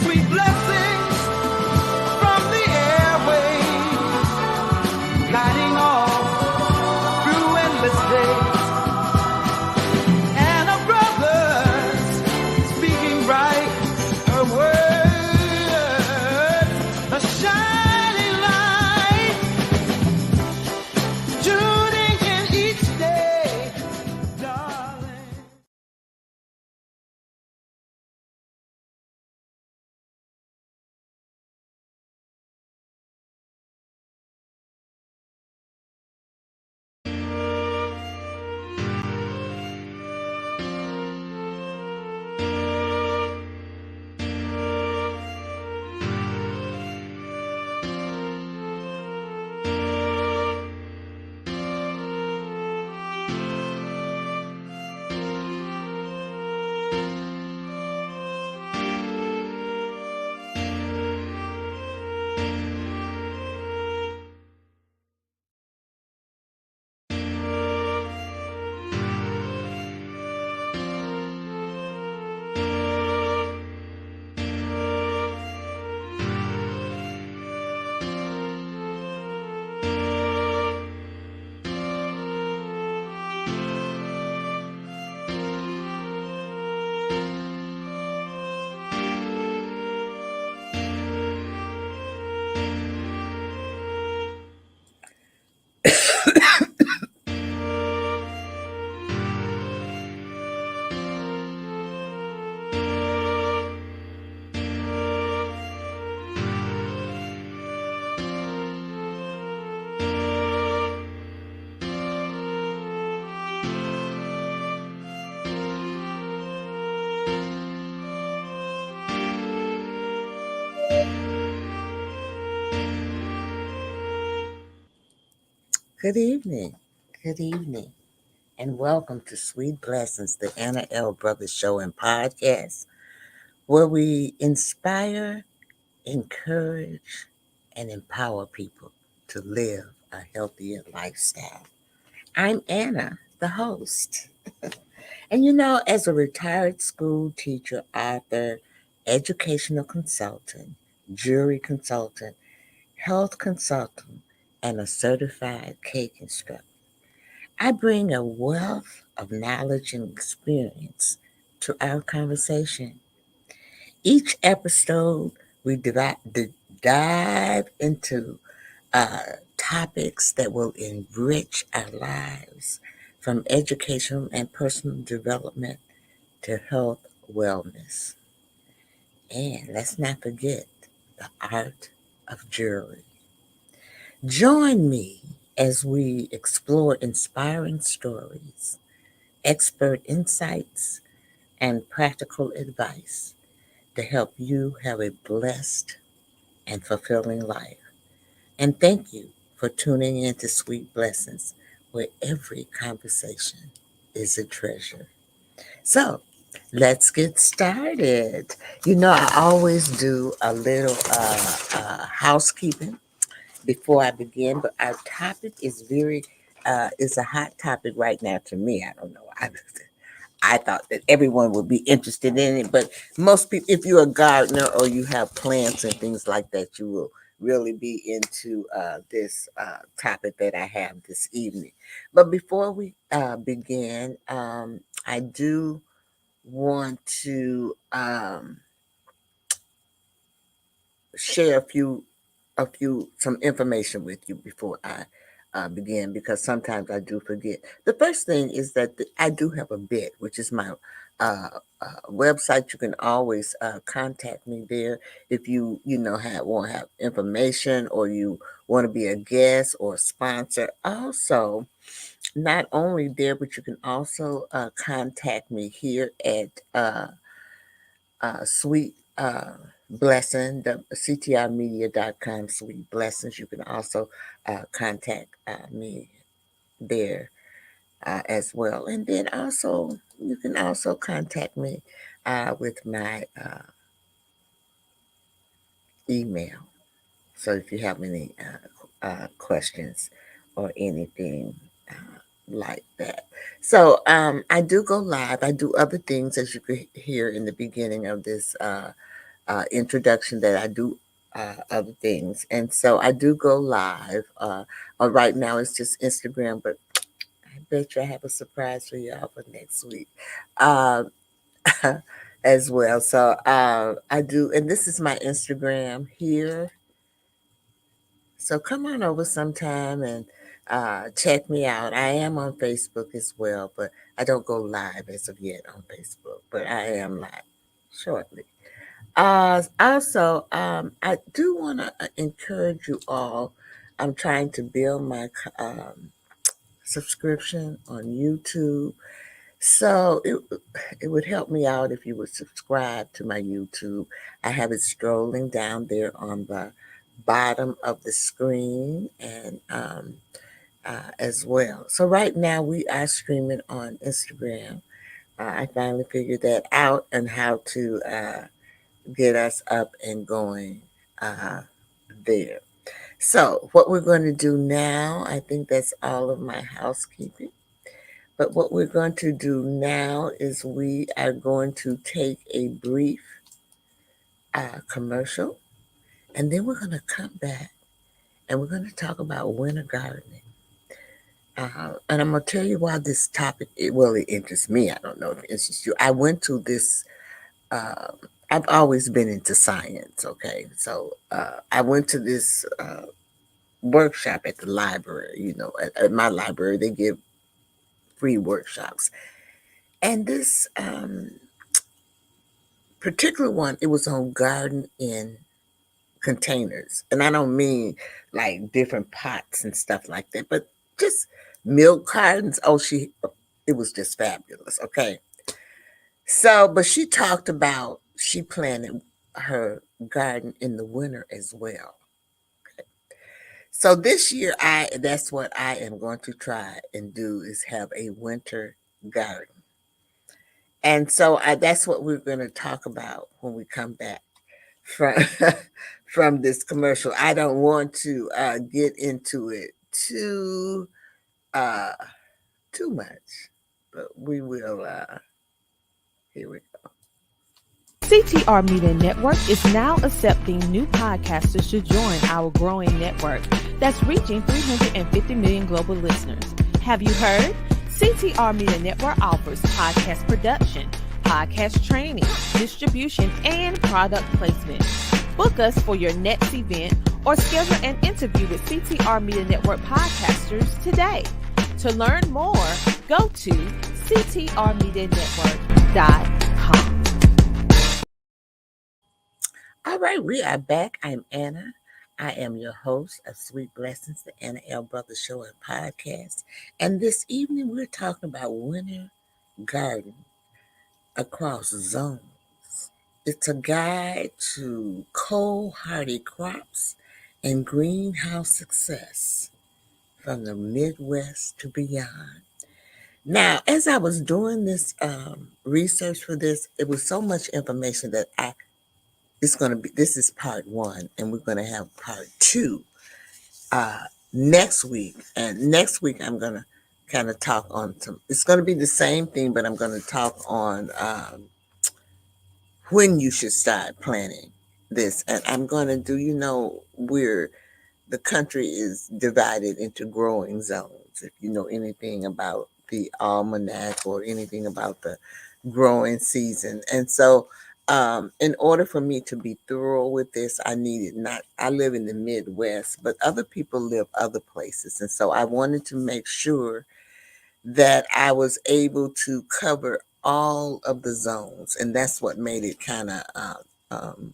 Sweet blessings from the airwaves, guiding all through endless days. And a brother's speaking bright, her words, a shining light, tuning in each day, darling. Good evening. Good evening. And welcome to Sweet Blessings, the Anna L. Brothers Show and Podcast, where we inspire, encourage, and empower people to live a healthier lifestyle. I'm Anna, the host. And as a retired school teacher, author, educational consultant, jury consultant, health consultant, and a certified cake instructor, I bring a wealth of knowledge and experience to our conversation. Each episode, we dive into topics that will enrich our lives, from education and personal development to health wellness. And let's not forget the art of jewelry. Join me as we explore inspiring stories, expert insights, and practical advice to help you have a blessed and fulfilling life. And thank you for tuning in to Sweet Blessings, where every conversation is a treasure. So, let's get started. I always do a little housekeeping before I begin, but our topic is a hot topic right now to me. I don't know. I thought that everyone would be interested in it, but most people, if you're a gardener or you have plants and things like that, you will really be into this topic that I have this evening. But before we begin, I do want to share some information with you before I begin, because sometimes I do forget. The first thing is that I do have a bit, which is my website. You can always contact me there if want to have information, or you want to be a guest or a sponsor. Also, not only there, but you can also contact me here at Sweet Blessing, the ctrmedia.com, Sweet Blessings. You can also contact me there as well. And then also, you can also contact me with my email. So if you have any questions or anything like that. So I do go live. I do other things, as you could hear in the beginning of this introduction that I do other things. And so I do go live. Right now it's just Instagram, but I bet you I have a surprise for y'all for next week uh, as well. So I do, and this is my Instagram here. So come on over sometime and check me out. I am on Facebook as well, but I don't go live as of yet on Facebook, but I am live shortly. Also, I do want to encourage you all. I'm trying to build my subscription on YouTube. So it would help me out if you would subscribe to my YouTube. I have it scrolling down there on the bottom of the screen and as well. So right now we are streaming on Instagram. I finally figured that out and how to get us up and going uh, there. So what we're going to do now, I think that's all of my housekeeping. But what we're going to do now is we are going to take a brief commercial, and then we're going to come back and we're going to talk about winter gardening. And I'm going to tell you why this topic, it interests me. I don't know if it interests you. I went to this, uh, I've always been into science, okay? So I went to this workshop at the library. At my library, they give free workshops. And this particular one, it was on garden in containers. And I don't mean like different pots and stuff like that, but just milk cartons. It was just fabulous. Okay. So, but she talked about she planted her garden in the winter as well. So this year, that's what I am going to try and do is have a winter garden. And so that's what we're going to talk about when we come back from from this commercial. I don't want to get into it uh, too much, but we will. Here we go. CTR Media Network is now accepting new podcasters to join our growing network that's reaching 350 million global listeners. Have you heard? CTR Media Network offers podcast production, podcast training, distribution, and product placement. Book us for your next event or schedule an interview with CTR Media Network podcasters today. To learn more, go to ctrmedianetwork.com. All right, we are back. I'm Anna. I am your host of Sweet Blessings, the Anna L. Brothers Show and Podcast. And this evening, we're talking about winter garden across zones. It's a guide to cold hardy crops and greenhouse success from the Midwest to beyond. Now, as I was doing this research for this, it was so much information that this is part one, and we're going to have part two next week. And next week, I'm going to kind of talk on it's going to be the same thing, but I'm going to talk on when you should start planning this. And I'm going to do, we're the country is divided into growing zones. If you know anything about the almanac or anything about the growing season. And so, in order for me to be thorough with this, I live in the Midwest, but other people live other places. And so I wanted to make sure that I was able to cover all of the zones. And that's what made it um,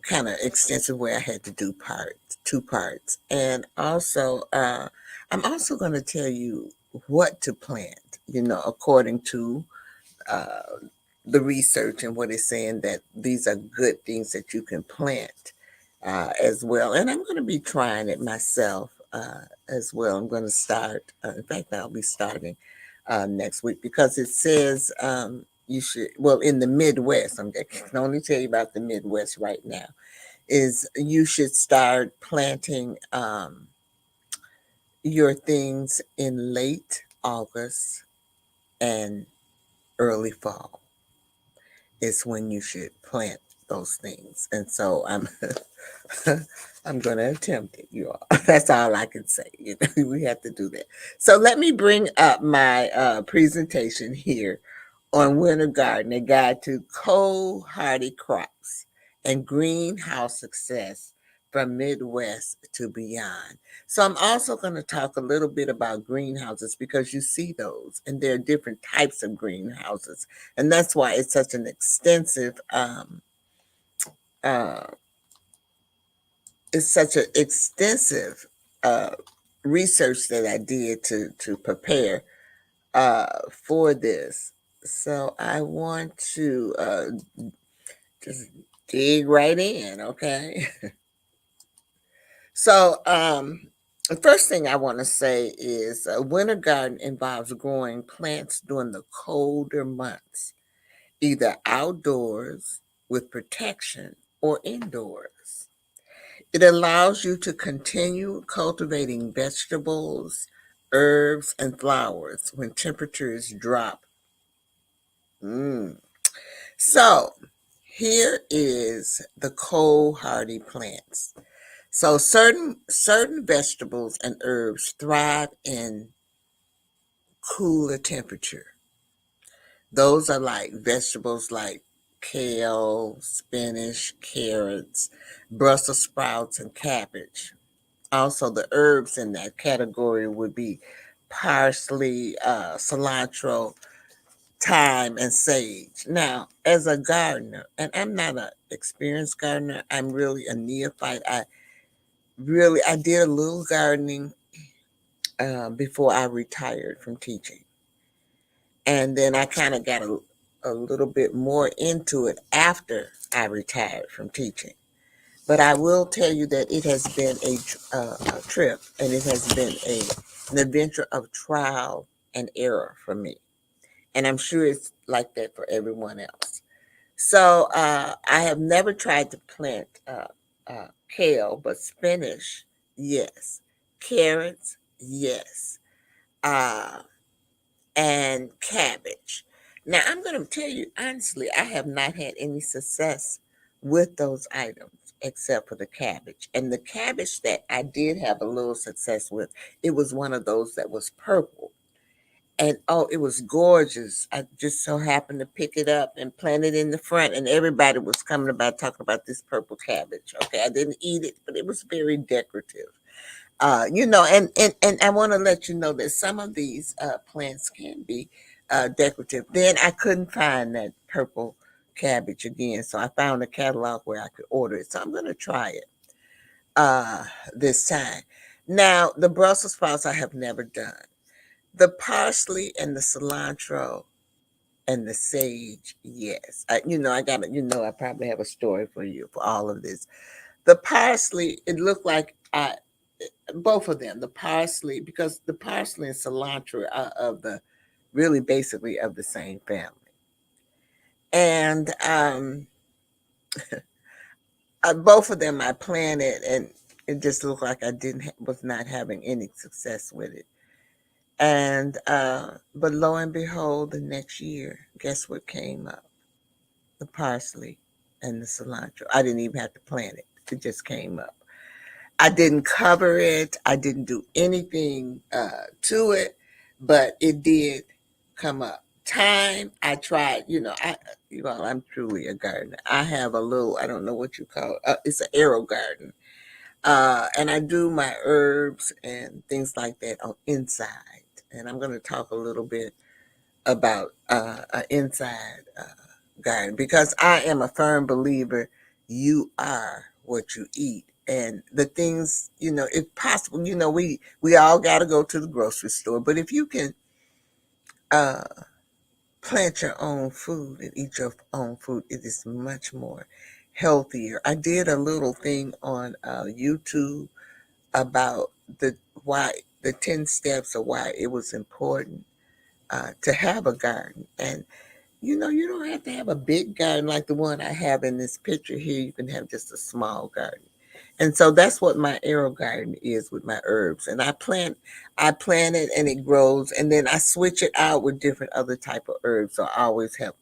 kind of extensive where I had to do two parts. And also, I'm also going to tell you what to plant, according to uh, the research and what it's saying that these are good things that you can plant as well. And I'm going to be trying it myself as well. I'm going to start, in fact, I'll be starting next week because it says you should, well, in the Midwest, I can only tell you about the Midwest right now, is you should start planting your things in late August and early fall is when you should plant those things. And so I'm I'm going to attempt it, you all. That's all I can say. We have to do that. So let me bring up my presentation here on Winter Garden, a guide to cold hardy crops and greenhouse success from Midwest to beyond. So I'm also going to talk a little bit about greenhouses because you see those and there are different types of greenhouses. And that's why it's such an extensive uh, it's such an extensive uh, research that I did to prepare for this. So I want to just dig right in, okay? So the first thing I want to say is a winter garden involves growing plants during the colder months, either outdoors with protection or indoors. It allows you to continue cultivating vegetables, herbs, and flowers when temperatures drop. Mm. So, here is the cold hardy plants. So certain vegetables and herbs thrive in cooler temperature. Those are like vegetables like kale, spinach, carrots, Brussels sprouts, and cabbage. Also, the herbs in that category would be parsley, cilantro, thyme, and sage. Now, as a gardener, and I'm not an experienced gardener, I'm really a neophyte. I did a little gardening before I retired from teaching, and then I kind of got a little bit more into it after I retired from teaching. But I will tell you that it has been a trip, and it has been an adventure of trial and error for me. And I'm sure it's like that for everyone else. So I have never tried to plant kale, but spinach, yes. Carrots, yes. Uh, and cabbage. Now, I'm going to tell you honestly, I have not had any success with those items except for the cabbage. And the cabbage that I did have a little success with, it was one of those that was purple. And oh, it was gorgeous. I just so happened to pick it up and plant it in the front, and everybody was coming about talking about this purple cabbage. Okay, I didn't eat it, but it was very decorative. And I want to let you know that some of these plants can be decorative. Then I couldn't find that purple cabbage again, so I found a catalog where I could order it. So I'm going to try it uh, this time. Now, the Brussels sprouts I have never done. The parsley and the cilantro and the sage, yes. I got it. I probably have a story for you for all of this. The parsley, it looked like both of them, the parsley, because the parsley and cilantro are of the really basically of the same family. And both of them I planted, and it just looked like I didn't was not having any success with it. And but lo and behold, the next year, guess what came up? The parsley and the cilantro. I didn't even have to plant it; it just came up. I didn't cover it. I didn't do anything to it, but it did come up. Time I tried, I'm truly a gardener. I have a little, I don't know what you call it. It's an arrow garden, and I do my herbs and things like that on inside. And I'm going to talk a little bit about an inside garden because I am a firm believer you are what you eat. And the things, if possible, we all got to go to the grocery store. But if you can uh, plant your own food and eat your own food, it is much more healthier. I did a little thing on YouTube about the 10 steps of why it was important to have a garden. And you don't have to have a big garden like the one I have in this picture here. You can have just a small garden. And so that's what my arrow garden is with my herbs. And I plant it and it grows, and then I switch it out with different other type of herbs. So I always have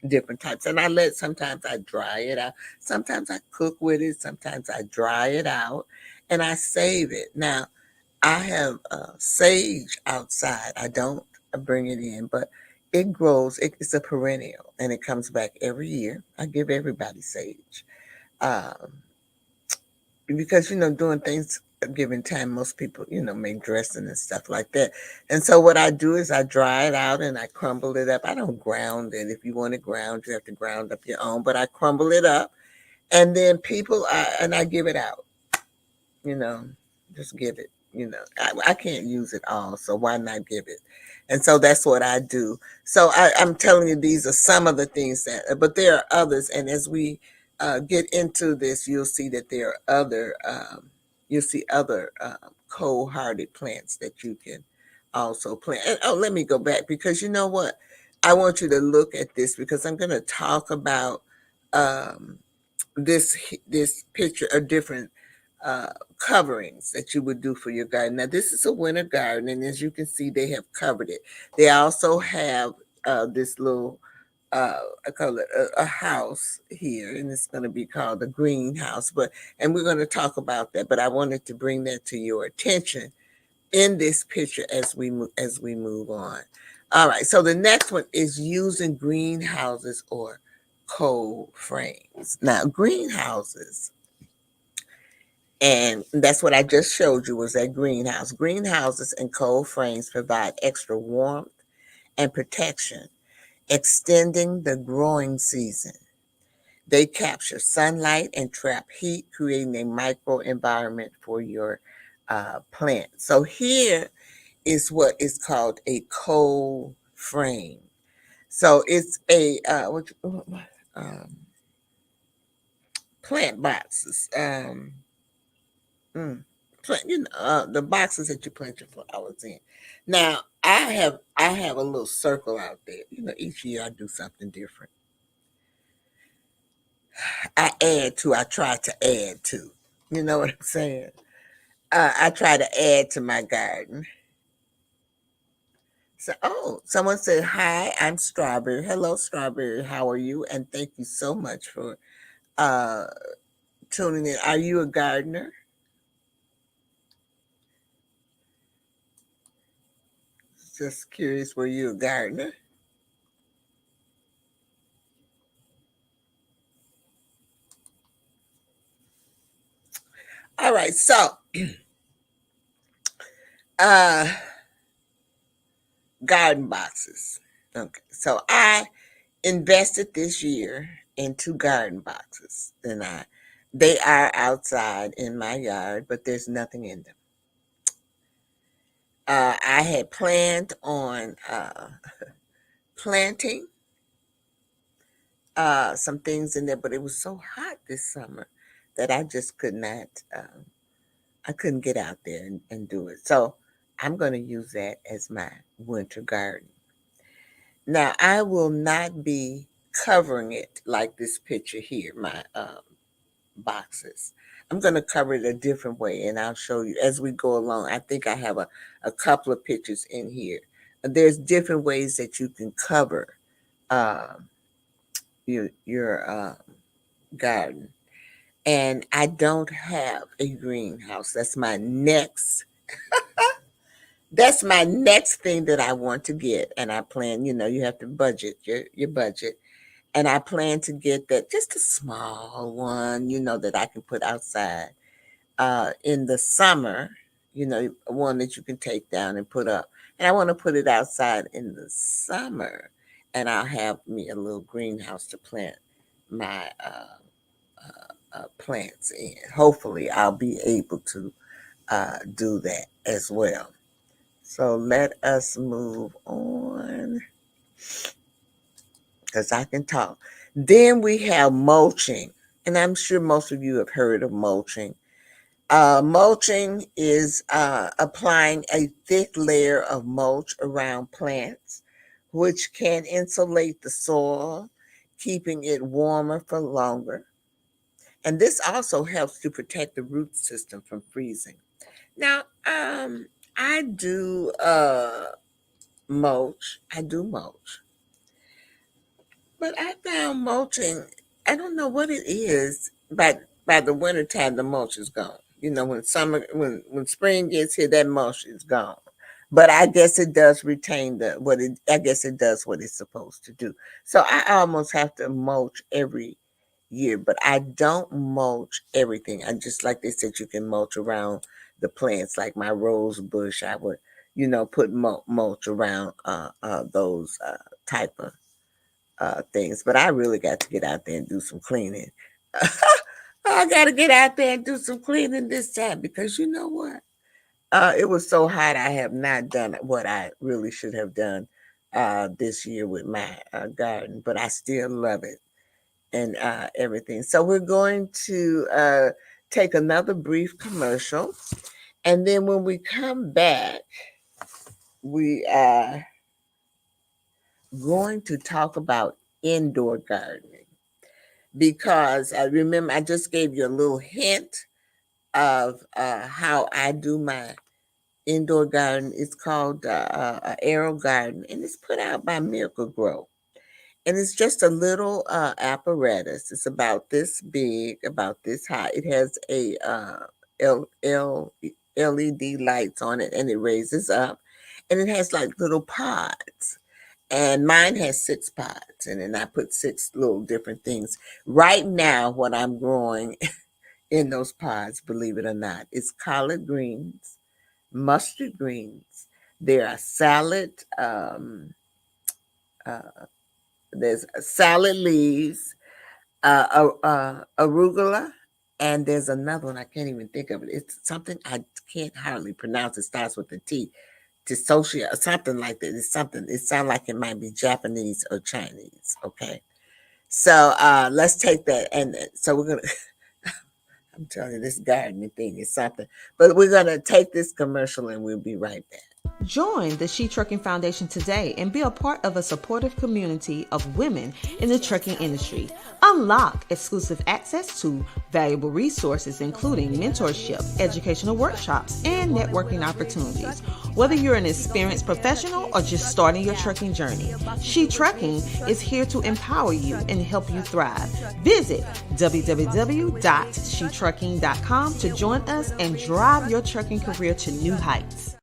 different types. And sometimes I dry it out. Sometimes I cook with it. Sometimes I dry it out and I save it. Now, I have sage outside. I don't bring it in, but it grows. It's a perennial and it comes back every year. I give everybody sage. Um, because doing things a given time, most people make dressing and stuff like that. And so what I do is I dry it out and I crumble it up. I don't ground it. If you want to ground, you have to ground up your own, but I crumble it up and then and I give it out, you know just give it. I can't use it all, so why not give it? And so that's what I do. So I'm telling you, these are some of the things but there are others. And as we get into this, you'll see that there are you'll see other cold-hearted plants that you can also plant. And oh, let me go back, because you know what, I want you to look at this, because I'm going to talk about um, this picture of different coverings that you would do for your garden. Now, this is a winter garden, and as you can see, they have covered it. They also have this little, I call it a house here, and it's going to be called a greenhouse. And we're going to talk about that. But I wanted to bring that to your attention in this picture as we move on. All right. So the next one is using greenhouses or cold frames. Now, greenhouses, and that's what I just showed you, was that greenhouse. Greenhouses and cold frames provide extra warmth and protection, extending the growing season. They capture sunlight and trap heat, creating a microenvironment for your plant. So here is what is called a cold frame. So it's a plant boxes. The boxes that you plant your flowers in. Now, I have a little circle out there. Each year I do something different. I try to add to. You know what I'm saying? I try to add to my garden. So, oh, someone said, "Hi, I'm Strawberry. Hello, Strawberry. How are you? And thank you so much for uh, tuning in. Are you a gardener?" Just curious, were you a gardener? All right, so uh, garden boxes. Okay, so I invested this year in 2 garden boxes, and they are outside in my yard, but there's nothing in them. I had planned on planting some things in there, but it was so hot this summer that I just could not. I couldn't get out there and do it. So I'm going to use that as my winter garden. Now, I will not be covering it like this picture here, my boxes. I'm going to cover it a different way, and I'll show you as we go along. I think I have a couple of pictures in here. There's different ways that you can cover uh, your garden. And I don't have a greenhouse. That's my next thing that I want to get. And I plan, you have to budget your budget. And I plan to get that, just a small one, that I can put outside in the summer, one that you can take down and put up. And I want to put it outside in the summer. And I'll have me a little greenhouse to plant my plants in. Hopefully, I'll be able to do that as well. So let us move on, because I can talk. Then we have mulching, and I'm sure most of you have heard of mulching. Mulching is applying a thick layer of mulch around plants, which can insulate the soil, keeping it warmer for longer. And this also helps to protect the root system from freezing. Now, I do mulch. I do mulch. But I found mulching, I don't know what it is, by the winter time the mulch is gone. You know, when spring gets here, that mulch is gone. But I guess it does retain the what it I guess it does what it's supposed to do. So I almost have to mulch every year, but I don't mulch everything. I just like they said you can mulch around the plants, like my rose bush. I would, put mulch around those type of things. But I really got to get out there and do some cleaning. I got to get out there and do some cleaning this time because you know what? It was so hot. I have not done what I really should have done this year with my garden, but I still love it and everything. So we're going to take another brief commercial. And then when we come back, we are going to talk about indoor gardening because I remember I just gave you a little hint of how I do my indoor garden. It's called Arrow Garden, and it's put out by Miracle Grow. And it's just a little apparatus. It's about this big, about this high. It has a LED lights on it, and it raises up, and it has like little pods. And mine has 6 pods, and then I put 6 little different things. Right now, what I'm growing in those pods, believe it or not, is collard greens, mustard greens. There are uh, there's salad leaves, arugula, and there's another one I can't even think of it. It's something I can't hardly pronounce. It starts with a T, Tisocia or something like that. It's something. It sounds like it might be Japanese or Chinese. Okay, so let's take that, and so we're gonna. I'm telling you, this gardening thing is something. But we're gonna take this commercial, and we'll be right back. Join the She Trucking Foundation today and be a part of a supportive community of women in the trucking industry. Unlock exclusive access to valuable resources, including mentorship, educational workshops, and networking opportunities. Whether you're an experienced professional or just starting your trucking journey, She Trucking is here to empower you and help you thrive. Visit www.shetrucking.com to join us and drive your trucking career to new heights.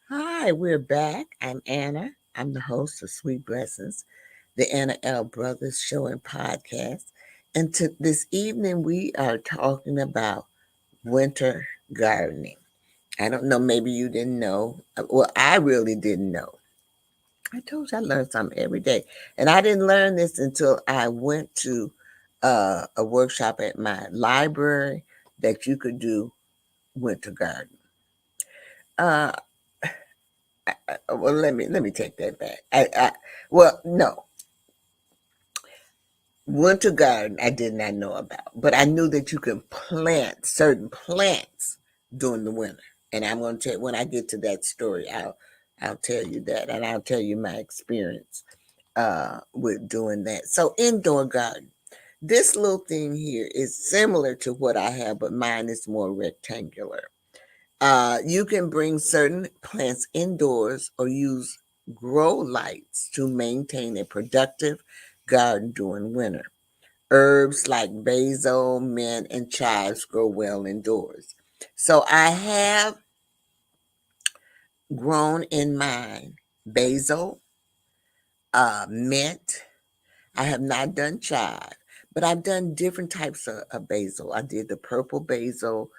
Hi, we're back. I'm Anna. I'm the host of Sweet Blessings, the Anna L. Brothers Show and Podcast. And this evening, we are talking about winter gardening. I don't know, maybe you didn't know. Well, I really didn't know. I told you I learned something every day. And I didn't learn this until I went to a workshop at my library that you could do winter garden. Uh, well, let me take that back. Well, no, winter garden I did not know about, but I knew that you can plant certain plants during the winter. And I'm going to tell when I get to that story, I'll tell you that, and I'll tell you my experience with doing that. So indoor garden. This little thing here is similar to what I have, but mine is more rectangular. You can bring certain plants indoors or use grow lights to maintain a productive garden during winter. Herbs like basil, mint, and chives grow well indoors. So I have grown in mine basil, mint. I have not done chive, but I've done different types of basil. I did the purple basil.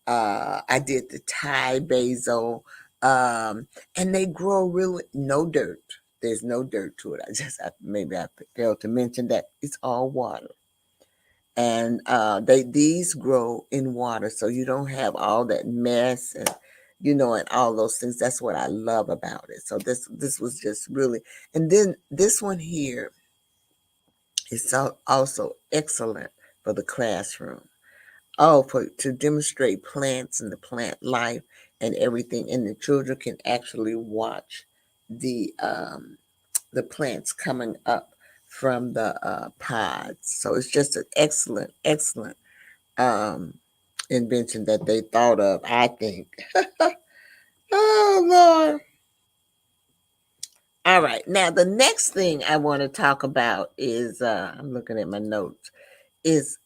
I did the Thai basil, and they grow really no dirt. There's no dirt to it. Maybe I failed to mention that it's all water, and these grow in water, so you don't have all that mess and and all those things. That's what I love about it. So this was just really, and then this one here is also excellent for the classroom. Oh, to demonstrate plants and the plant life and everything, and the children can actually watch the plants coming up from the pods. So it's just an excellent, excellent um, invention that they thought of. I think. Oh Lord, All right. Now, the next thing I want to talk about is I'm looking at my notes, is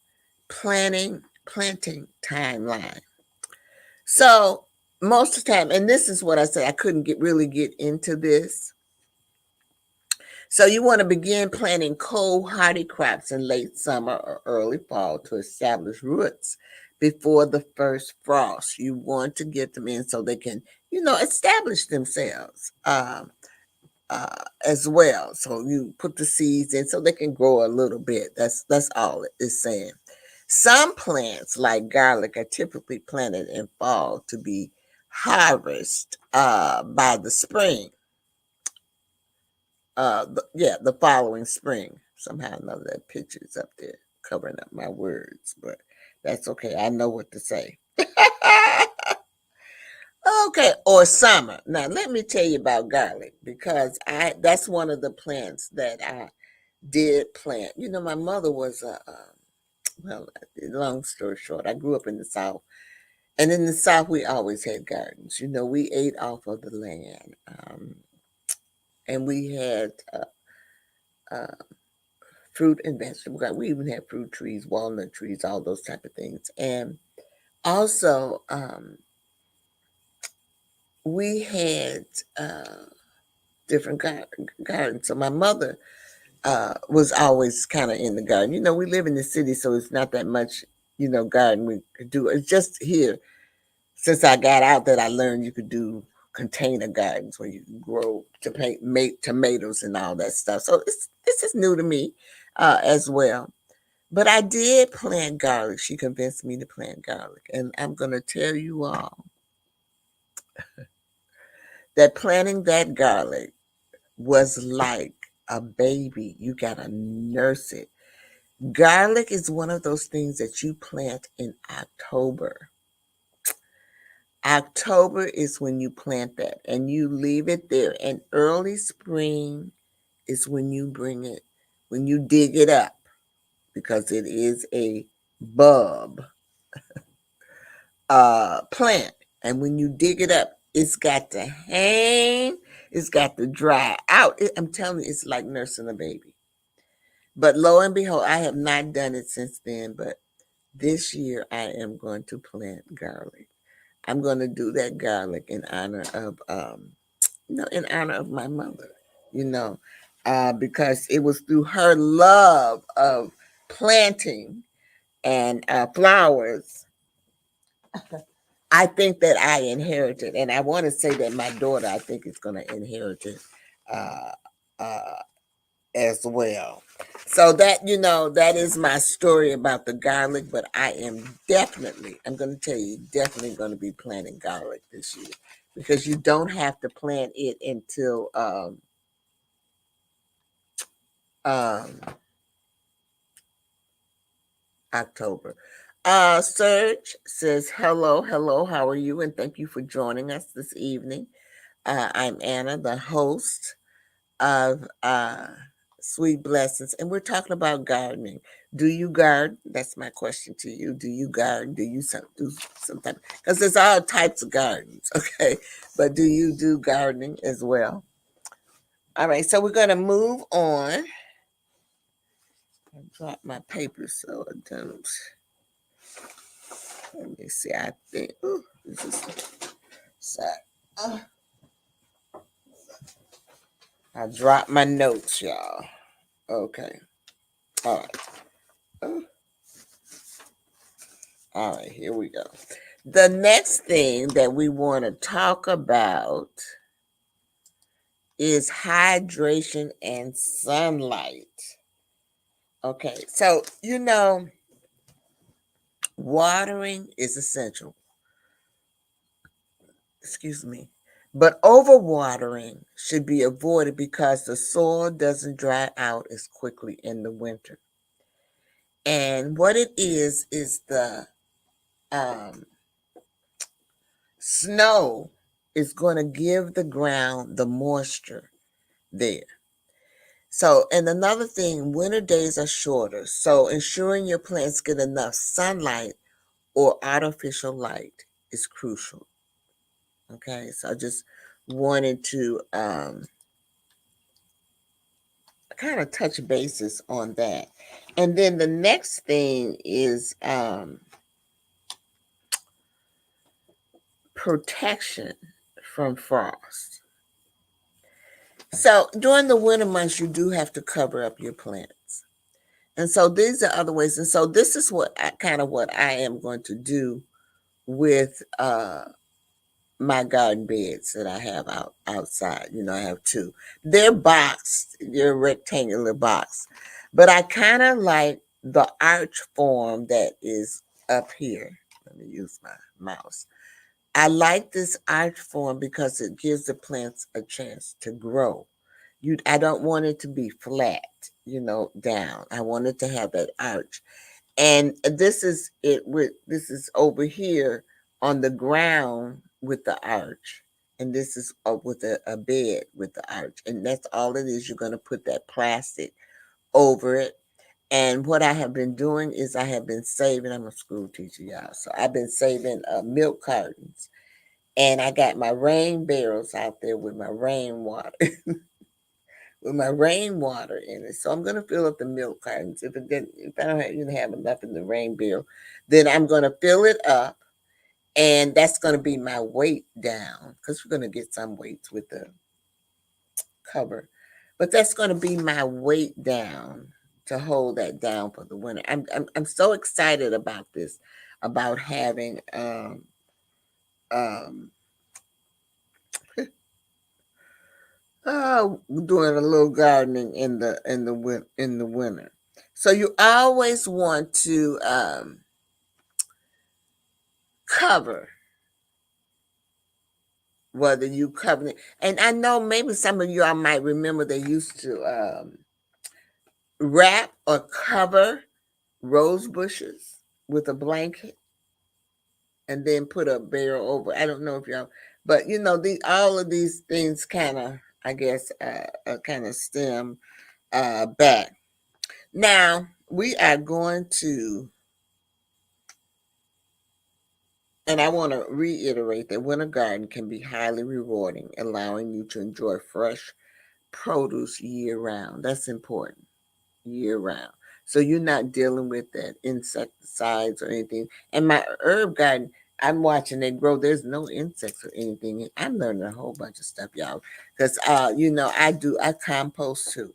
planting timeline. So most of the time, and this is what I say, I couldn't really get into this. So you want to begin planting cold, hardy crops in late summer or early fall to establish roots before the first frost. You want to get them in so they can, establish themselves as well. So you put the seeds in so they can grow a little bit. That's all it is saying. Some plants, like garlic, are typically planted in fall to be harvested by the spring. The following spring. Somehow or another, that picture's up there covering up my words, but that's okay. I know what to say. Okay, or summer. Now let me tell you about garlic because that's one of the plants that I did plant. My mother was well, long story short, I grew up in the South. And in the South, we always had gardens. We ate off of the land. And we had uh, fruit and vegetable garden. We even had fruit trees, walnut trees, all those type of things. And also, we had different gardens. So my mother was always kind of in the garden. We live in the city, so it's not that much, garden we could do. It's just here since I got out that I learned you could do container gardens where you can grow make tomatoes and all that stuff. So this is new to me as well. But I did plant garlic. She convinced me to plant garlic. And I'm going to tell you all that planting that garlic was like a baby. You got to nurse it. Garlic is one of those things that you plant in October. October is when you plant that and you leave it there. And early spring is when you bring it, when you dig it up, because it is a bulb plant. And when you dig it up, it's got to hang, it's got to dry out. I'm telling you, it's like nursing a baby. But lo and behold, I have not done it since then. But this year, I am going to plant garlic. I'm going to do that garlic in honor of, in honor of my mother, because it was through her love of planting and flowers. I think that I inherited, and I want to say that my daughter, I think, is going to inherit it uh, uh, as well. So that is my story about the garlic, but I'm going to tell you, definitely going to be planting garlic this year because you don't have to plant it until um, October. Serge says, hello, how are you? And thank you for joining us this evening. I'm Anna, the host of Sweet Blessings, and we're talking about gardening. Do you garden? That's my question to you. Do you garden? Do you do some type? Because there's all types of gardens, okay? But do you do gardening as well? All right, so we're going to move on. I dropped my paper so I don't. Let me see. I think. Ooh, this is sad. I dropped my notes, y'all. Okay. All right. Oh, all right, here we go. The next thing that we want to talk about is hydration and sunlight. Okay, so watering is essential. Excuse me. But overwatering should be avoided because the soil doesn't dry out as quickly in the winter. And what it is the um, snow is going to give the ground the moisture there. So, and another thing, winter days are shorter. So, ensuring your plants get enough sunlight or artificial light is crucial. Okay, so I just wanted to kind of touch bases on that. And then the next thing is protection from frost. So during the winter months, you do have to cover up your plants. And so these are other ways. And so this is what I am going to do with my garden beds that I have outside. I have two. They're boxed, they're rectangular box. But I kind of like the arch form that is up here. Let me use my mouse. I like this arch form because it gives the plants a chance to grow. I don't want it to be flat, down. I want it to have that arch. And this is over here on the ground with the arch. And this is with a bed with the arch. And that's all it is. You're going to put that plastic over it. And what I have been doing is I have been saving, I'm a school teacher, y'all. So I've been saving milk cartons. And I got my rain barrels out there with my rainwater. With my rainwater in it. So I'm going to fill up the milk cartons. If I don't have enough in the rain barrel, then I'm going to fill it up. And that's going to be my weight down, because we're going to get some weights with the cover. But that's going to be my weight down to hold that down for the winter. I'm so excited about this, about having doing a little gardening in the winter. So you always want to cover, whether you cover it. And I know maybe some of y'all might remember they used to wrap or cover rose bushes with a blanket and then put a barrel over. I don't know if y'all, but all of these things kind of, I guess, kind of stem back. Now, we are going to, and I want to reiterate that winter garden can be highly rewarding, allowing you to enjoy fresh produce year-round. That's important, year-round. So you're not dealing with that insecticides or anything. And my herb garden, I'm watching it grow. There's no insects or anything. I'm learning a whole bunch of stuff, y'all. Because, I compost too.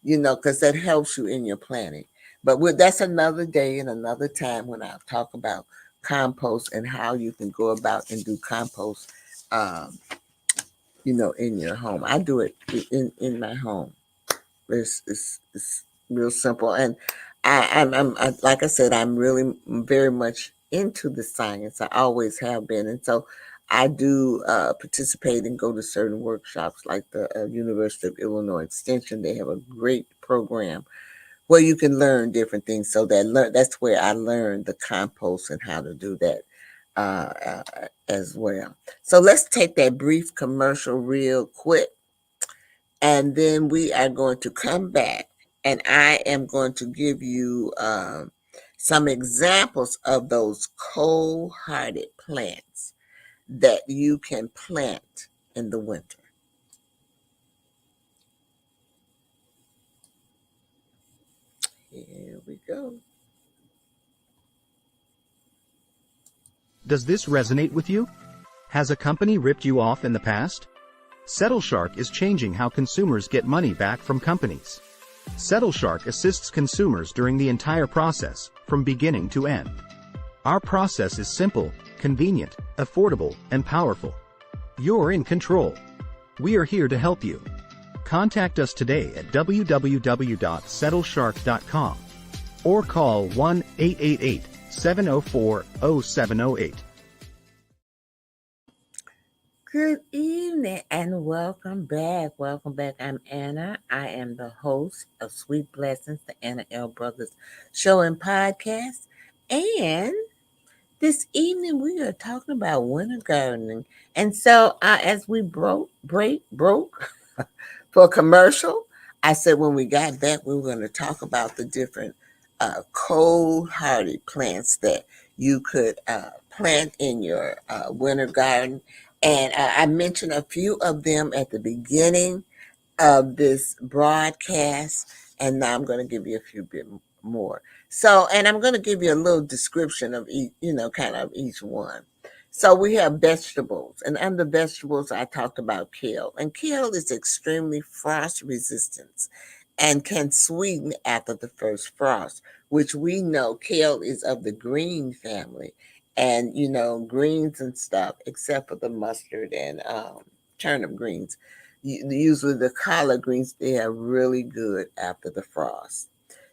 Because that helps you in your planting. But that's another day and another time when I'll talk about compost and how you can go about and do compost, in your home. I do it in my home. It's real simple. And I'm like I said, I'm really very much into the science. I always have been. And so I do participate and go to certain workshops like the University of Illinois Extension. They have a great program where you can learn different things. So that's where I learned the compost and how to do that as well. So let's take that brief commercial real quick. And then we are going to come back and I am going to give you some examples of those cold-hearted plants that you can plant in the winter. Here we go. Does this resonate with you? Has a company ripped you off in the past? SettleShark is changing how consumers get money back from companies. SettleShark assists consumers during the entire process, from beginning to end. Our process is simple, convenient, affordable, and powerful. You're in control. We are here to help you. Contact us today at www.settleshark.com or call 1-888-704-0708. Good evening and welcome back. Welcome back. I'm Anna. I am the host of Sweet Blessings, the Anna L. Brothers Show and Podcast. And this evening we are talking about winter gardening. And so as we broke for a commercial, I said when we got back we were going to talk about the different cold-hardy plants that you could plant in your winter garden. And I mentioned a few of them at the beginning, of this broadcast, and now I'm going to give you a few bit more. So, and I'm going to give you a little description of each, kind of each one. So we have vegetables, and under vegetables, I talked about kale, and kale is extremely frost resistant and can sweeten after the first frost, which we know kale is of the green family, and greens and stuff, except for the mustard and turnip greens. Usually the collard greens, they are really good after the frost.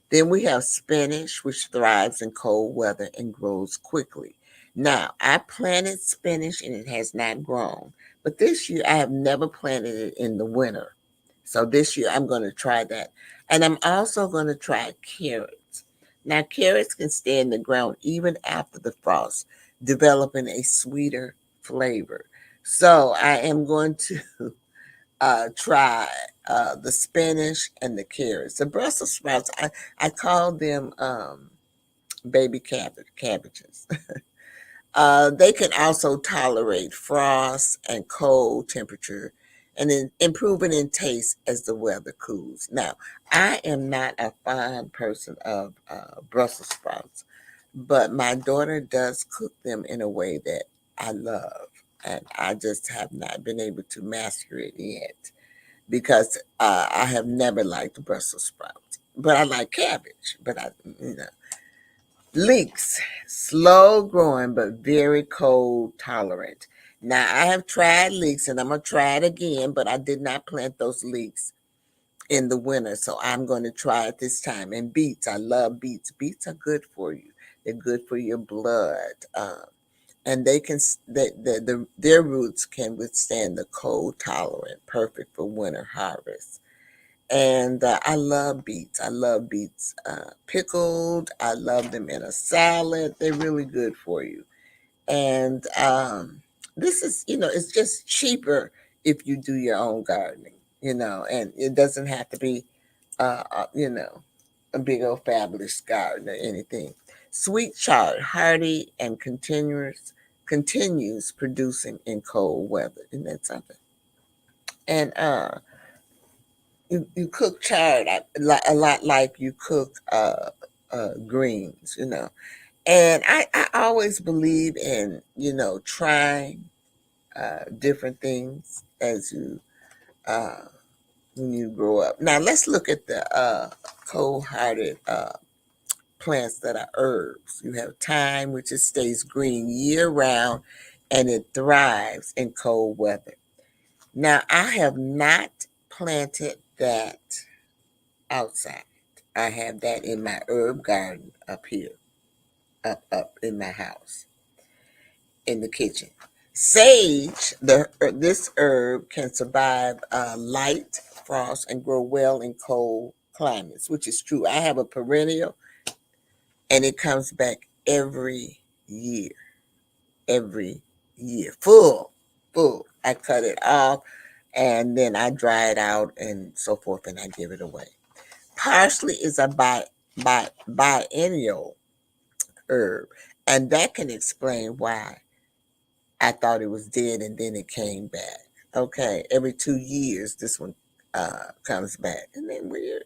Then we have spinach, which thrives in cold weather and grows quickly. Now, I planted spinach and it has not grown, but this year I have never planted it in the winter. So this year I'm going to try that. And I'm also going to try carrots. Now, carrots can stay in the ground even after the frost, developing a sweeter flavor. So I am going to try the spinach and the carrots. The Brussels sprouts, I call them baby cabbages. They can also tolerate frost and cold temperature and then improving in taste as the weather cools. Now, I am not a fond person of Brussels sprouts, but my daughter does cook them in a way that I love. And I just have not been able to master it yet because I have never liked Brussels sprouts. But I like cabbage. But leeks, slow growing but very cold tolerant. Now I have tried leeks and I'm gonna try it again, but I did not plant those leeks in the winter, so I'm going to try it this time. And beets, I love beets. Beets are good for you. They're good for your blood. And they can their roots can withstand the cold tolerant, perfect for winter harvest. And I love beets. I love beets pickled. I love them in a salad. They're really good for you. And this is, it's just cheaper if you do your own gardening, and it doesn't have to be, a big old fabulous garden or anything. Sweet chard, hardy and continues producing in cold weather. Isn't that something? And you cook chard a lot like you cook greens, And I always believe in, trying different things as you when you grow up. Now let's look at the cold-hearted plants that are herbs. You have thyme, which it stays green year round, and it thrives in cold weather. Now I have not planted that outside. I have that in my herb garden up here, up in my house, in the kitchen. Sage, this herb can survive light frost and grow well in cold climates, which is true. I have a perennial, and it comes back year, every year, full. I cut it off, and then I dry it out and so forth, and I give it away. Parsley is a biennial herb, and that can explain why I thought it was dead and then it came back. Okay, every 2 years this one comes back. Isn't that weird?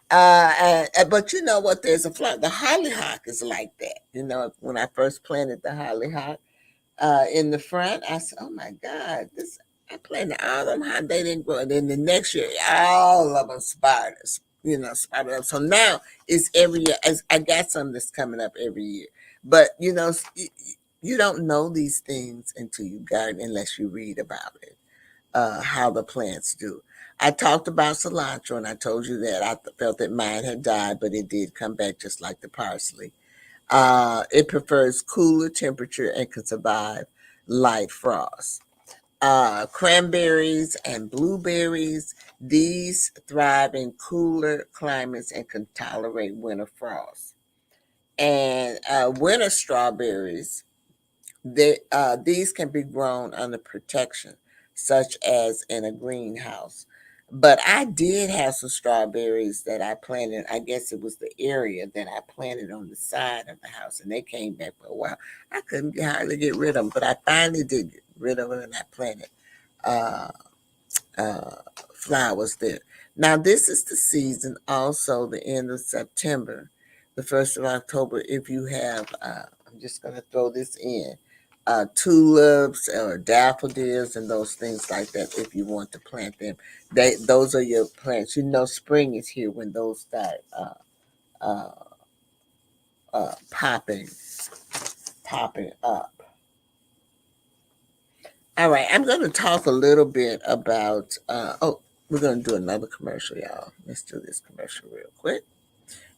But you know what? There's a flower. The hollyhock is like that. When I first planted the hollyhock in the front, I said, "Oh my God, this!" I planted all them hot. They didn't grow. And then the next year, all of them spiders. Spotted up. So now it's every year. I got some that's coming up every year. But you don't know these things until you garden, unless you read about it, how the plants do. I talked about cilantro, and I told you that I felt that mine had died, but it did come back just like the parsley. It prefers cooler temperature and can survive light frost. Cranberries and blueberries, these thrive in cooler climates and can tolerate winter frost. And winter strawberries, these can be grown under protection, such as in a greenhouse. But I did have some strawberries that I planted. I guess it was the area that I planted on the side of the house, and they came back for a while. I couldn't hardly get rid of them, but I finally did get rid of them, and I planted uh, uh, flowers there. Now, this is the season, also the end of September, the 1st of October. If you have, I'm just going to throw this in, tulips or daffodils and those things like that, if you want to plant them, those are your plants. Spring is here when those start uh, popping up. All right, I'm going to talk a little bit about. We're going to do another commercial, y'all. Let's do this commercial real quick.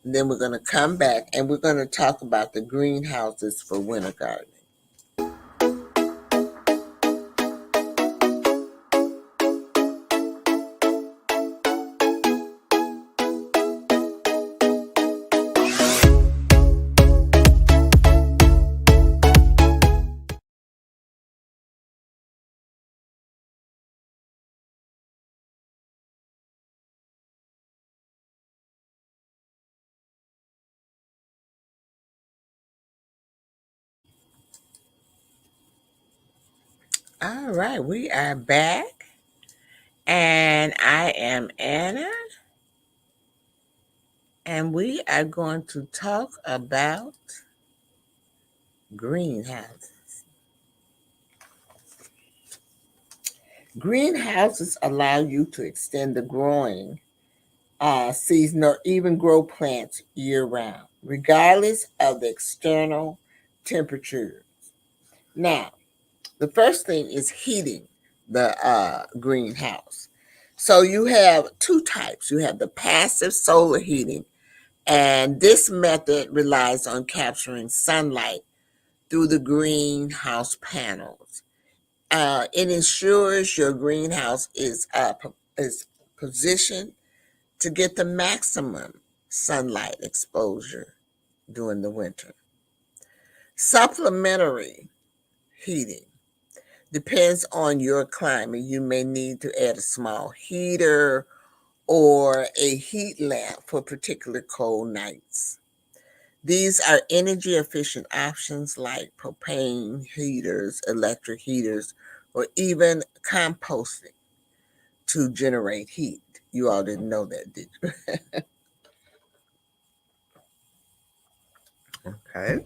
And then we're going to come back and we're going to talk about the greenhouses for winter gardening. All right, we are back. And I am Anna. And we are going to talk about greenhouses. Greenhouses allow you to extend the growing season or even grow plants year round, regardless of the external temperature. Now, the first thing is heating the greenhouse. So you have two types. You have the passive solar heating, and this method relies on capturing sunlight through the greenhouse panels. It ensures your greenhouse is positioned to get the maximum sunlight exposure during the winter. Supplementary heating depends on your climate. You may need to add a small heater or a heat lamp for particular cold nights. These are energy efficient options like propane heaters, electric heaters, or even composting to generate heat. You all didn't know that, did you? Okay.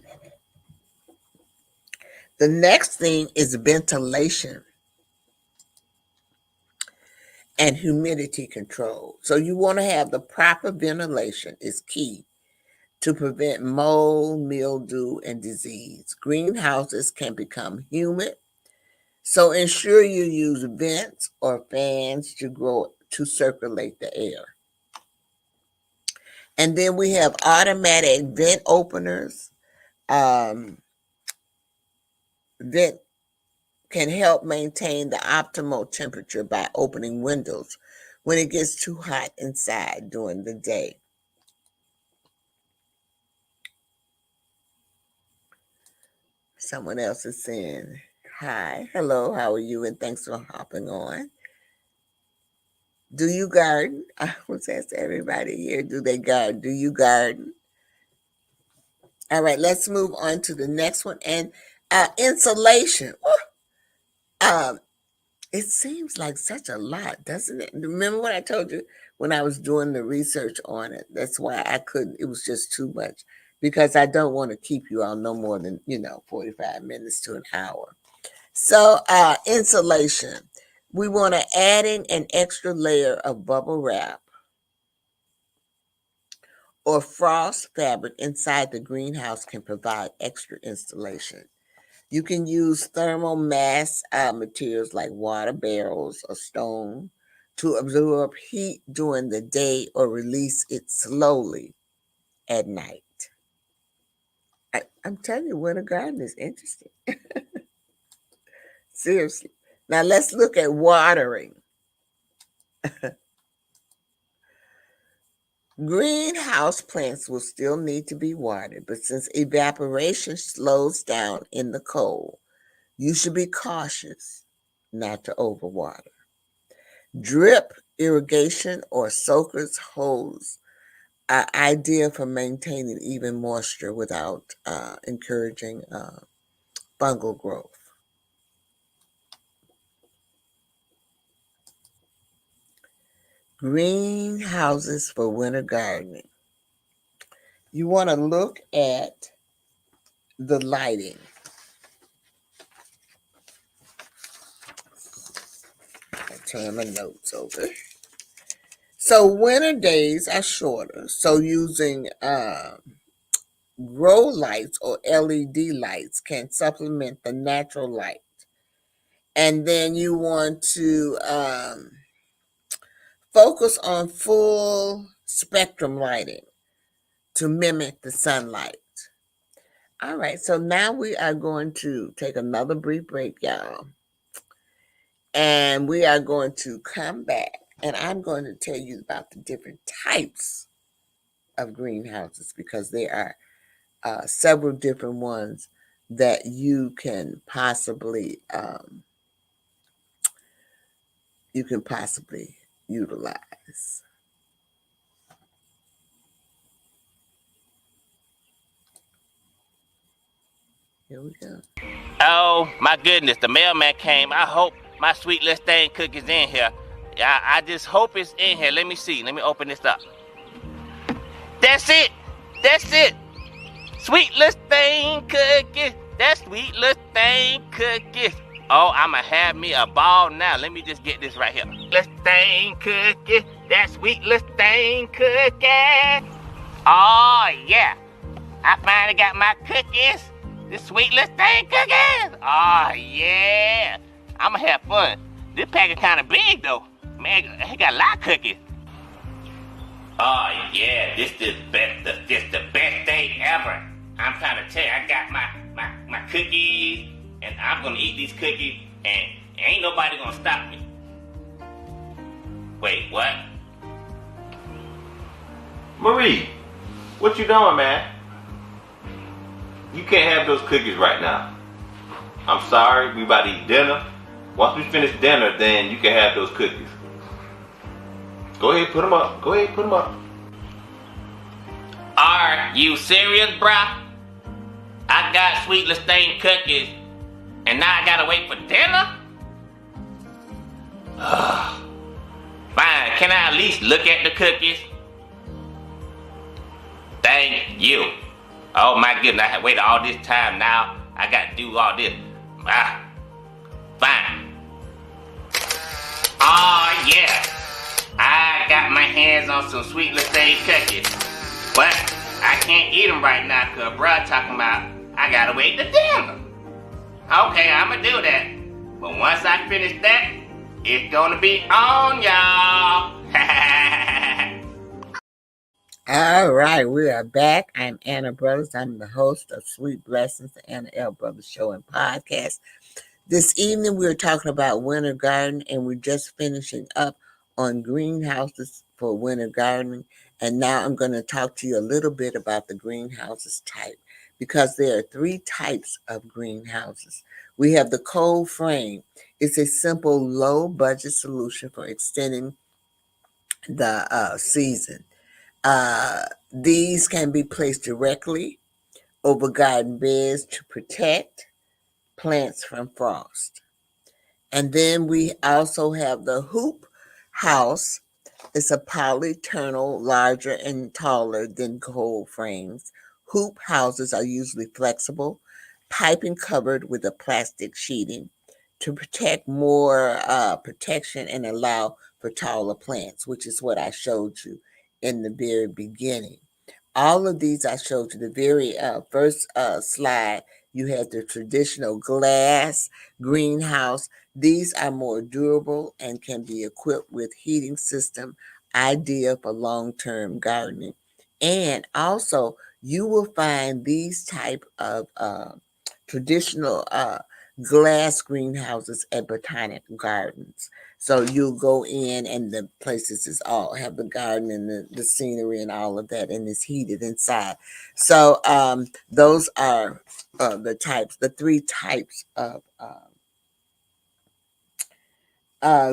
The next thing is ventilation and humidity control. So you want to have the proper ventilation is key to prevent mold, mildew, and disease. Greenhouses can become humid, so ensure you use vents or fans to circulate the air. And then we have automatic vent openers. Vent can help maintain the optimal temperature by opening windows when it gets too hot inside during the day. Someone else is saying, hi, hello, how are you? And thanks for hopping on. Do you garden? I was asked everybody here, do they garden? Do you garden? All right, let's move on to the next one. And insulation. It seems like such a lot, doesn't it? Remember what I told you when I was doing the research on it? That's why I couldn't, it was just too much because I don't want to keep you all no more than, 45 minutes to an hour. So, insulation. We want to add in an extra layer of bubble wrap or frost fabric inside the greenhouse can provide extra insulation. You can use thermal mass materials like water barrels or stone to absorb heat during the day or release it slowly at night. I'm telling you, winter garden is interesting. Seriously. Now let's look at watering. Greenhouse plants will still need to be watered, but since evaporation slows down in the cold, you should be cautious not to overwater. Drip irrigation or soaker's hose are ideal for maintaining even moisture without encouraging fungal growth. Greenhouses for winter gardening. You want to look at the lighting. I'll turn my notes over. So winter days are shorter. So using grow lights or LED lights can supplement the natural light. And then you want to focus on full spectrum lighting to mimic the sunlight. All right, so now we are going to take another brief break, y'all. And we are going to come back and I'm going to tell you about the different types of greenhouses because there are several different ones that you can possibly utilize. Here we go. Oh my goodness, the mailman came. I hope my sweet little thing cookie's in here. I just hope it's in here. Let me see. Let me open this up. That's it. That's it. Sweet little thing cookie. That sweet little thing cookie. Oh, I'ma have me a ball now. Let me just get this right here. Little thing cookie. That sweet little thing cookie. Oh yeah. I finally got my cookies. This sweet little thing cookies. Oh yeah. I'ma have fun. This package kinda big though. Man, it got a lot of cookies. Oh yeah, this the best day ever. I'm trying to tell you, I got my cookies, and I'm gonna eat these cookies, and ain't nobody gonna stop me. Wait, what? Marie, what you doing, man? You can't have those cookies right now. I'm sorry, we about to eat dinner. Once we finish dinner, then you can have those cookies. Go ahead, put them up. Go ahead, put them up. Are you serious, bruh? I got sweet Listeine cookies, and now I gotta wait for dinner? Fine, can I at least look at the cookies? Thank you. Oh my goodness, I have waited all this time now. I gotta do all this. Fine. Oh yeah. I got my hands on some sweet Listeine cookies. But I can't eat them right now because bruh talking about I gotta wait to dinner. Okay, I'ma do that. But once I finish that, it's gonna be on, y'all. All right, we are back. I'm Anna Brothers. I'm the host of Sweet Blessings, the Anna L. Brothers Show and Podcast. This evening, we're talking about winter garden, and we're just finishing up on greenhouses for winter gardening. And now I'm going to talk to you a little bit about the greenhouses type, because there are three types of greenhouses. We have the cold frame. It's a simple, low-budget solution for extending the season. These can be placed directly over garden beds to protect plants from frost. And then we also have the hoop house. It's a polytunnel, larger and taller than cold frames. Hoop houses are usually flexible, piping covered with a plastic sheeting to protect more protection and allow for taller plants, which is what I showed you in the very beginning. All of these I showed you. The very first slide, you had the traditional glass greenhouse. These are more durable and can be equipped with heating system, ideal for long-term gardening. And also, you will find these type of traditional glass greenhouses at botanic gardens. So you'll go in and the places is all have the garden and the scenery and all of that, and it's heated inside. So those are the three types of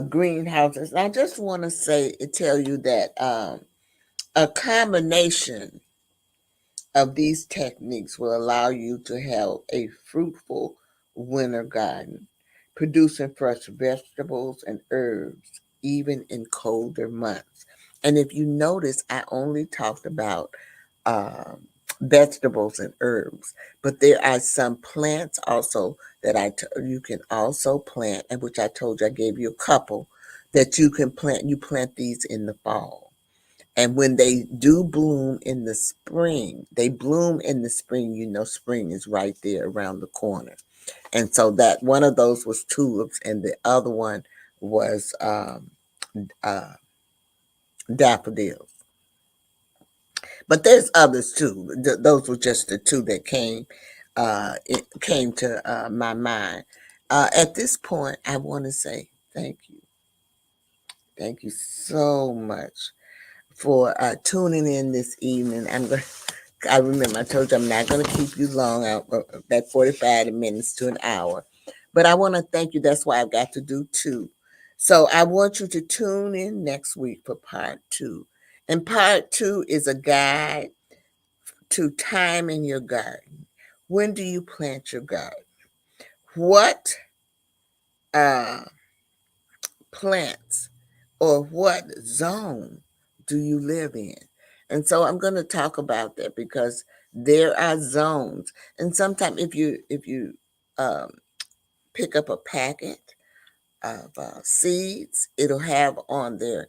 greenhouses. And I just want to tell you that a combination of these techniques will allow you to have a fruitful winter garden, producing fresh vegetables and herbs even in colder months. And if you notice, I only talked about um, vegetables and herbs, but there are some plants also that you can also plant, and which I told you I gave you a couple that you can plant. You plant these in the fall. And when they do bloom in the spring, they bloom in the spring, spring is right there around the corner. And so that one of those was tulips, and the other one was uh, daffodils. But there's others too. Those were just the two that it came to my mind. At this point, I want to say thank you. Thank you so much for tuning in this evening. I remember I told you I'm not going to keep you long, that 45 minutes to an hour. But I want to thank you. That's why I've got to do two. So I want you to tune in next week for part two. And part two is a guide to time in your garden. When do you plant your garden? What uh, plants or what zone do you live in? And so I'm going to talk about that because there are zones. And sometimes if you um, pick up a packet of seeds, it'll have on the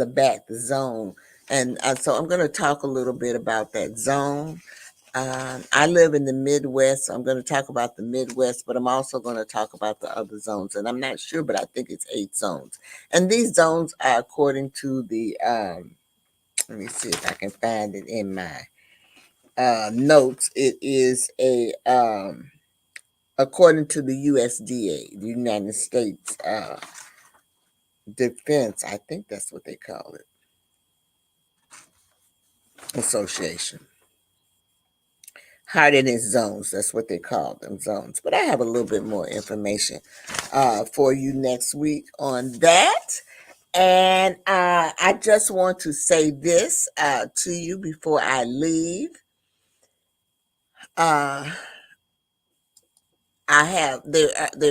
back the zone. And so I'm going to talk a little bit about that zone. I live in the Midwest, so I'm going to talk about the Midwest, but I'm also going to talk about the other zones. And I'm not sure, but I think it's 8 zones. And these zones are according to the, let me see if I can find it in my notes. It is according to the USDA, the United States Defense, I think that's what they call it, Association. Hardiness zones, that's what they call them, zones. But I have a little bit more information for you next week on that. And I just want to say this to you before I leave. There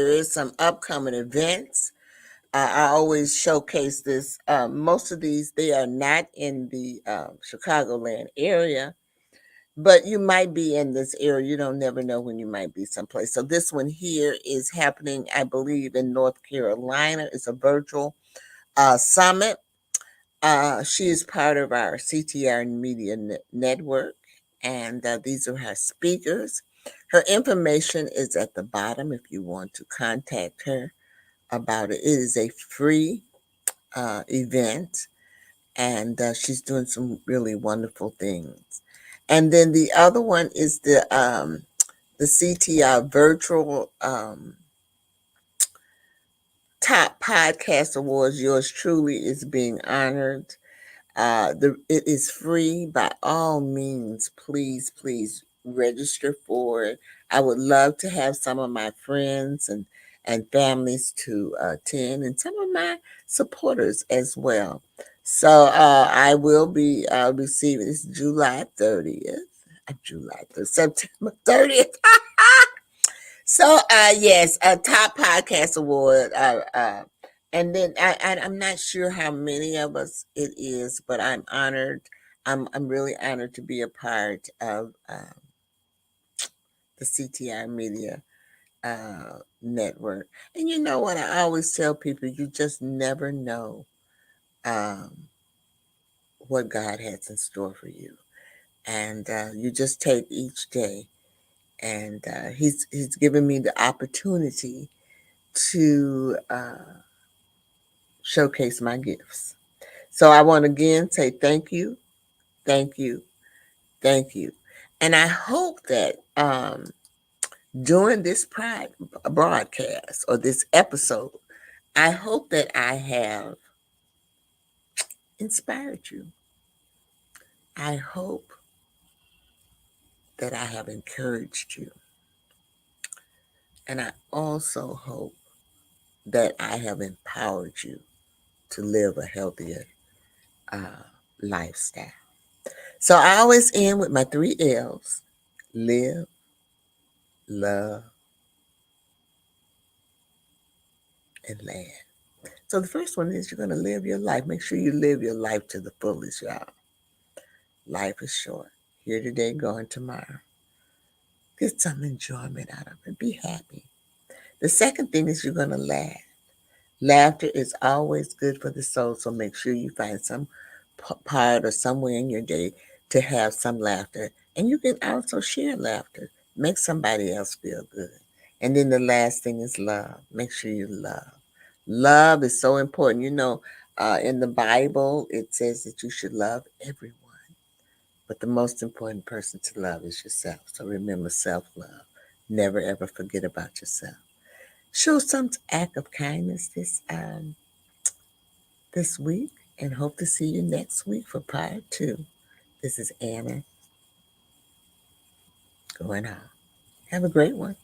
is some upcoming events. I always showcase this. Most of these, they are not in the Chicagoland area, but you might be in this area. You don't never know when you might be someplace. So this one here is happening, I believe, in North Carolina. It's a virtual summit. She is part of our CTR Media Network, and these are her speakers. Her information is at the bottom if you want to contact her about it. It is a free event, and she's doing some really wonderful things. And then the other one is the CTR Virtual Top Podcast Awards. Yours truly is being honored. It is free. By all means, please register for it. I would love to have some of my friends and families to attend, and some of my supporters as well. So I will be receiving this July 30th, September 30th. So yes, a top podcast award. And then I'm not sure how many of us it is, but I'm honored. I'm really honored to be a part of the CTI Media Network. And you know what? I always tell people, you just never know um, what God has in store for you, and you just take each day. And He's given me the opportunity to showcase my gifts. So I want to again say thank you, thank you, thank you. And I hope that during this broadcast or this episode, I hope that I have inspired you. I hope that I have encouraged you. And I also hope that I have empowered you to live a healthier lifestyle. So I always end with my 3 L's: live, love, and laugh. So the first one is you're going to live your life. Make sure you live your life to the fullest, y'all. Life is short. Here today, gone tomorrow. Get some enjoyment out of it. Be happy. The second thing is you're going to laugh. Laughter is always good for the soul, so make sure you find some part or somewhere in your day to have some laughter. And you can also share laughter. Make somebody else feel good. And then the last thing is love. Make sure you love. Love is so important. In the Bible, it says that you should love everyone. But the most important person to love is yourself. So remember self-love. Never ever forget about yourself. Show some act of kindness this week, and hope to see you next week for part 2. This is Anna going on. Have a great one.